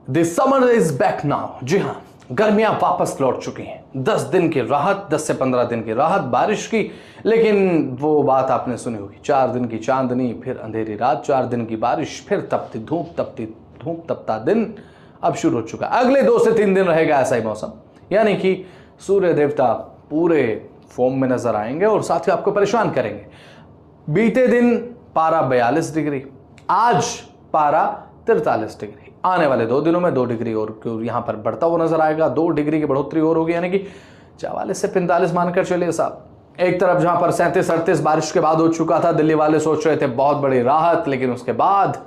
The summer is back now. जी हाँ, गर्मियां वापस लौट चुकी हैं। 10 दिन की राहत, 10 से 15 दिन की राहत बारिश की, लेकिन वो बात आपने सुनी होगी, 4 दिन की चांदनी फिर अंधेरी रात, 4 दिन की बारिश फिर तपती धूप तपता दिन अब शुरू हो चुका। अगले 2 से 3 दिन रहेगा ऐसा ही मौसम, यानी कि सूर्य देवता पूरे फॉर्म में नजर आएंगे और साथ ही आपको परेशान करेंगे। बीते दिन पारा 42 डिग्री, आज पारा 43 डिग्री। आने वाले 2 दिनों में 2 डिग्री और यहां पर बढ़ता हुआ नजर आएगा। 2 डिग्री की बढ़ोतरी और होगी, यानी कि 44 से 45 मानकर चलिए साहब। एक तरफ जहां पर 37-38 बारिश के बाद हो चुका था, दिल्ली वाले सोच रहे थे बहुत बड़ी राहत, लेकिन उसके बाद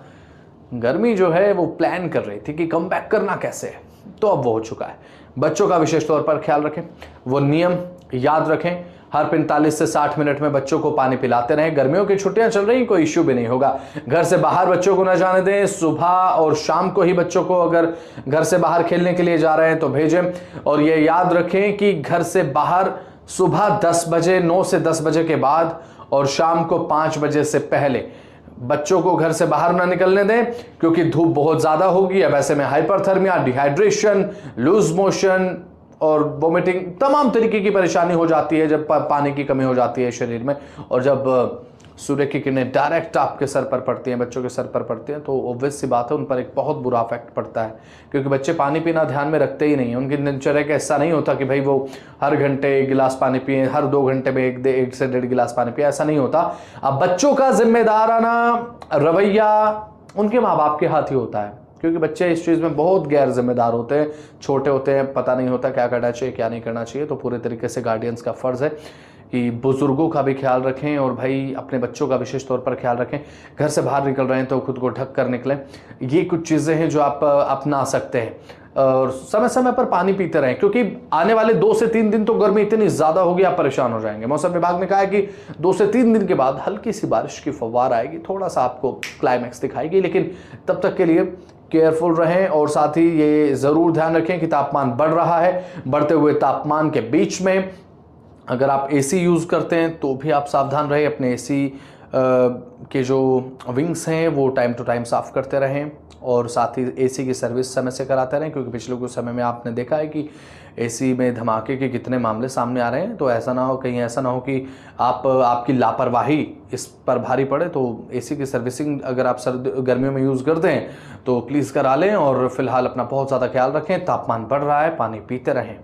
गर्मी जो है वो प्लान कर रही थी कि कम बैक करना कैसे है, तो अब वो हो चुका है। बच्चों का विशेष तौर पर ख्याल रखें, वो नियम याद रखें, हर 45 से 60 मिनट में बच्चों को पानी पिलाते रहें। गर्मियों की छुट्टियां चल रही, कोई इश्यू भी नहीं होगा। घर से बाहर बच्चों को न जाने दें। सुबह और शाम को ही बच्चों को अगर घर से बाहर खेलने के लिए जा रहे हैं तो भेजें। और ये याद रखें कि घर से बाहर सुबह 10 बजे, 9 से 10 बजे के बाद और शाम को 5 बजे से पहले बच्चों को घर से बाहर ना निकलने दें, क्योंकि धूप बहुत ज्यादा होगी। अब ऐसे में हाइपरथर्मिया, डिहाइड्रेशन, लूज मोशन और वोमिटिंग, तमाम तरीके की परेशानी हो जाती है जब पानी की कमी हो जाती है शरीर में। और जब सूर्य की किरणें डायरेक्ट आपके सर पर पड़ती हैं, बच्चों के सर पर पड़ती हैं, तो ऑब्वियस सी बात है उन पर एक बहुत बुरा इफेक्ट पड़ता है, क्योंकि बच्चे पानी पीना ध्यान में रखते ही नहीं हैं। उनकी दिनचर्या का ऐसा नहीं होता कि भाई वो हर घंटे 1 गिलास पानी पिए, हर 2 घंटे में 1 से 1.5 गिलास पानी पिए, ऐसा नहीं होता। अब बच्चों का जिम्मेदाराना रवैया उनके माँ बाप के हाथ ही होता है, क्योंकि बच्चे इस चीज़ में बहुत गैर जिम्मेदार होते हैं, छोटे होते हैं, पता नहीं होता क्या करना चाहिए क्या नहीं करना चाहिए। तो पूरे तरीके से गार्डियंस का फ़र्ज़ है कि बुजुर्गों का भी ख्याल रखें और भाई अपने बच्चों का विशेष तौर पर ख्याल रखें। घर से बाहर निकल रहे हैं तो खुद को ढक कर निकलें। ये कुछ चीज़ें हैं जो आप अपना सकते हैं। और समय समय पर पानी पीते रहें, क्योंकि आने वाले 2 से 3 दिन तो गर्मी इतनी ज़्यादा होगी आप परेशान हो जाएंगे। मौसम विभाग ने कहा है कि 2 से 3 दिन के बाद हल्की सी बारिश की फव्वार आएगी, थोड़ा सा आपको क्लाइमैक्स दिखाएगी, लेकिन तब तक के लिए केयरफुल रहें। और साथ ही ये ज़रूर ध्यान रखें कि तापमान बढ़ रहा है। बढ़ते हुए तापमान के बीच में अगर आप एसी यूज़ करते हैं तो भी आप सावधान रहें। अपने एसी के जो विंग्स हैं वो टाइम टू टाइम साफ़ करते रहें और साथ ही एसी की सर्विस समय से कराते रहें, क्योंकि पिछले कुछ समय में आपने देखा है कि एसी में धमाके के कितने मामले सामने आ रहे हैं। तो ऐसा ना हो, कहीं ऐसा ना हो कि आपकी लापरवाही इस पर भारी पड़े। तो एसी की सर्विसिंग अगर आप गर्मियों में यूज़ करते हैं तो प्लीज़ करा लें। और फिलहाल अपना बहुत ज़्यादा ख्याल रखें। तापमान बढ़ रहा है, पानी पीते रहें।